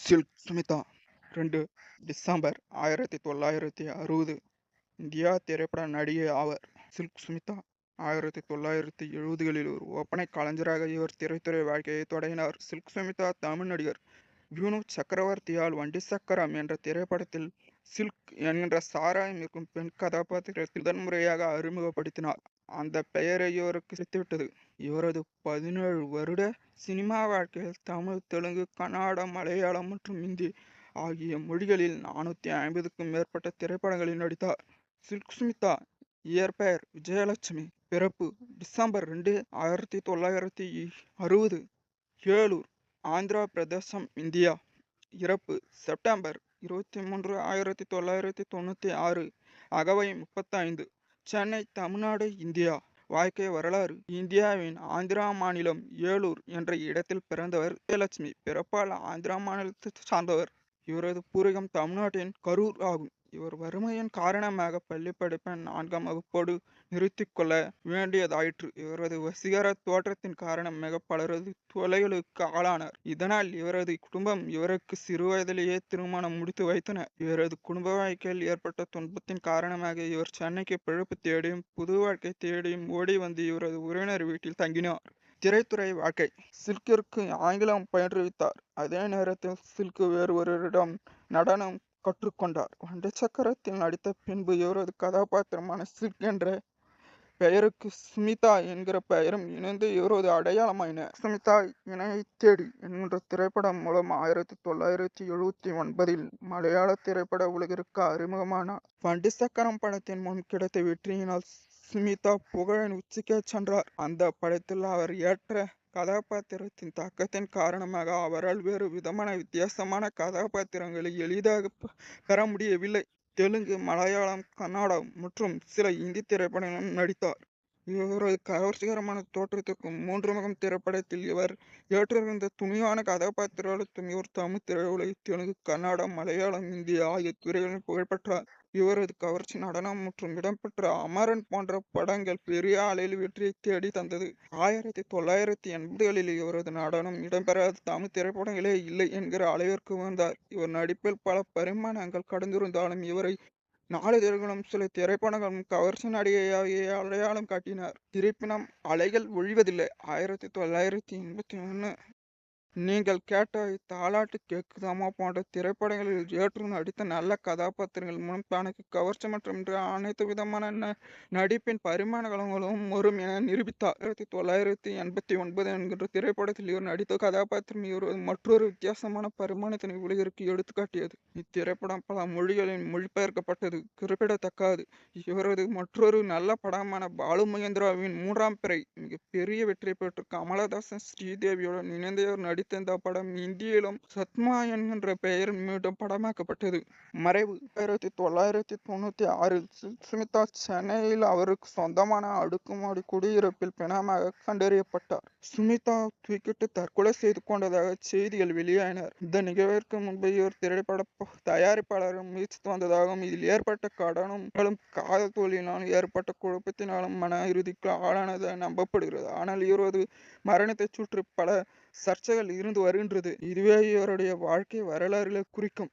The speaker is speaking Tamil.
சில்க் சுமிதா 2 டிசம்பர் 1960 இந்தியா திரைப்பட நடிகை ஆவார். சில்க் சுமிதா 1970களில் ஒரு ஒப்பனை கலைஞராக இவர் திரைத்துறை வாழ்க்கையை தொடங்கினார். சில்க் சுமிதா தமிழ் நடிகர் வினு சக்கரவர்த்தியால் வண்டி சக்கரம் என்ற திரைப்படத்தில் சில்க் என்கின்ற சாராயம் இருக்கும் பெண் கதாபாத்திரத்தில் முதன்முறையாக அறிமுகப்படுத்தினார். அந்த பெயரை இவருக்கு கிடைத்துவிட்டது. இவரது 17 வருட சினிமா வாழ்க்கையில் தமிழ், தெலுங்கு, கன்னடம், மலையாளம் மற்றும் இந்தி ஆகிய மொழிகளில் 450க்கும் மேற்பட்ட திரைப்படங்களில் நடித்தார். சில்க் சுமிதா இயற்பெயர் விஜயலட்சுமி. பிறப்பு டிசம்பர் 2, 1960, ஏலூர், ஆந்திரா பிரதேசம், இந்தியா. இறப்பு செப்டம்பர் 23, 1996, அகவை 35, சென்னை, தமிழ்நாடு, இந்தியா. வாழ்க்கை வரலாறு. இந்தியாவின் ஆந்திரா மாநிலம் ஏலூர் என்ற இடத்தில் பிறந்தவர் விஜயலட்சுமி. பிறப்பால் ஆந்திரா மாநிலத்தை சார்ந்தவர். இவரது பூர்வீகம் தமிழ்நாட்டின் கரூர் ஆகும். இவர் வறுமையின் காரணமாக பள்ளி படிப்பை 4ஆம் வகுப்போடு நிறுத்திக் கொள்ள வேண்டியதாயிற்று. இவரது வசீகர தோற்றத்தின் காரணமாக பலரது தொல்லைகளுக்கு ஆளானார். இதனால் இவரது குடும்பம் இவருக்கு சிறுவயதிலேயே திருமணம் முடித்து வைத்தனர். இவரது குடும்ப வாழ்க்கையில் ஏற்பட்ட துன்பத்தின் காரணமாக இவர் சென்னைக்கு பிழைப்பு தேடியும் புது வாழ்க்கை தேடியும் ஓடி வந்து இவரது உறவினர் வீட்டில் தங்கினார். திரைத்துறை வாழ்க்கை. சில்கிற்கு ஆங்கிலம் பயிற்றுவித்தார். அதே நேரத்தில் சில்க் வேறொருவரிடம் நடனம் கற்றுக்கொண்டார். வண்டி சக்கரத்தில் நடித்த பின்பு இவரது கதாபாத்திரமான சில்க் என்ற பெயருக்கு சுமிதா என்கிற பெயரும் இணைந்து இவரது அடையாளமாயின. சுமிதா இணையை தேடி என்கின்ற திரைப்படம் மூலம் 1979 மலையாள திரைப்பட உலகிற்கு அறிமுகமானார். வண்டி சக்கரம் படத்தின் மூலம் கிடைத்த வெற்றியினால் சுமிதா புகழின் உச்சிக்கே சென்றார். அந்த படத்தில் அவர் ஏற்ற கதாபாத்திரத்தின் தாக்கத்தின் காரணமாக அவரால் வேறு வித்தியாசமான கதாபாத்திரங்களை எளிதாக பெற முடியவில்லை. தெலுங்கு, மலையாளம், கன்னடம் மற்றும் சில இந்தி திரைப்படங்களிலும் நடித்தார். இவரது கவர்ச்சிகரமான தோற்றத்திற்கு 3 முகம் திரைப்படத்தில் இவர் ஏற்றிருந்த துணிவான கதாபாத்திரத்தும் இவர் தமிழ் திரையுலகை தெலுங்கு, கன்னடம், மலையாளம், இந்தி ஆகிய துறைகளில் புகழ்பெற்றார். இவரது கவர்ச்சி நடனம் மற்றும் இடம்பெற்ற அமரன் போன்ற படங்கள் பெரிய அளவில் வெற்றியை தேடி தந்தது. 1980களில் இவரது நடனம் இடம்பெறாத தமிழ் திரைப்படங்களே இல்லை என்கிற அளவிற்கு வந்தார். இவர் நடிப்பில் பல பரிமாணங்கள் கடந்திருந்தாலும் இவரை நாளிதழ்களும் சில திரைப்படங்களும் கவர்ச்சி நடிகையாக அடையாளம் காட்டினார். இருப்பினும் அலைகள் ஒழிவதில்லை. 1981 நீங்கள் கேட்ட தாலாட்டு கேக்குதாமா போன்ற திரைப்படங்களில் ஏற்று நடித்த நல்ல கதாபாத்திரங்கள் மூலம் தனக்கு கவர்ச்சி மற்றும் அனைத்து விதமான நடிப்பின் பரிமாணங்களும் வரும் என நிரூபித்தார். 1989 என்கின்ற திரைப்படத்தில் இவர் நடித்த கதாபாத்திரம் இவரது மற்றொரு வித்தியாசமான பரிமாணத்தினை உலகிற்கு எடுத்துக்காட்டியது. இத்திரைப்படம் பல மொழிகளில் மொழிபெயர்க்கப்பட்டது குறிப்பிடத்தக்கது. இவரது மற்றொரு நல்ல படமான பாலு மகேந்திராவின் 3ஆம் பிறை மிகப்பெரிய வெற்றி பெற்று கமலஹாசன், ஸ்ரீதேவியுடன் இணைந்து இவர் நடித்த இந்த படம் இந்தியிலும் சத்மா என்கின்ற பெயரில் மீண்டும் படமாக்கப்பட்டது. மறைவு 1996 சுமிதா சென்னையில் அவருக்கு சொந்தமான அடுக்குமாடி குடியிருப்பில் பிணமாக கண்டறியப்பட்டார். சுமிதா தூக்கிட்டு தற்கொலை செய்து கொண்டதாக செய்திகள் வெளியாயின. இந்த நிகழ்விற்கு முன்பு இவர் திரைப்பட தயாரிப்பாளரும் முயற்சித்து வந்ததாகவும் இதில் ஏற்பட்ட கடனும் காதல் தோல்வியினாலும் ஏற்பட்ட குழப்பத்தினாலும் மன இறுதிக்கு ஆளானதாக நம்பப்படுகிறது. ஆனால் இவரது மரணத்தை சுற்றி பல சர்ச்சைகள் இருந்து வருகின்றது. இதுவே இவருடைய வாழ்க்கை வரலாறுகளை குறிக்கும்.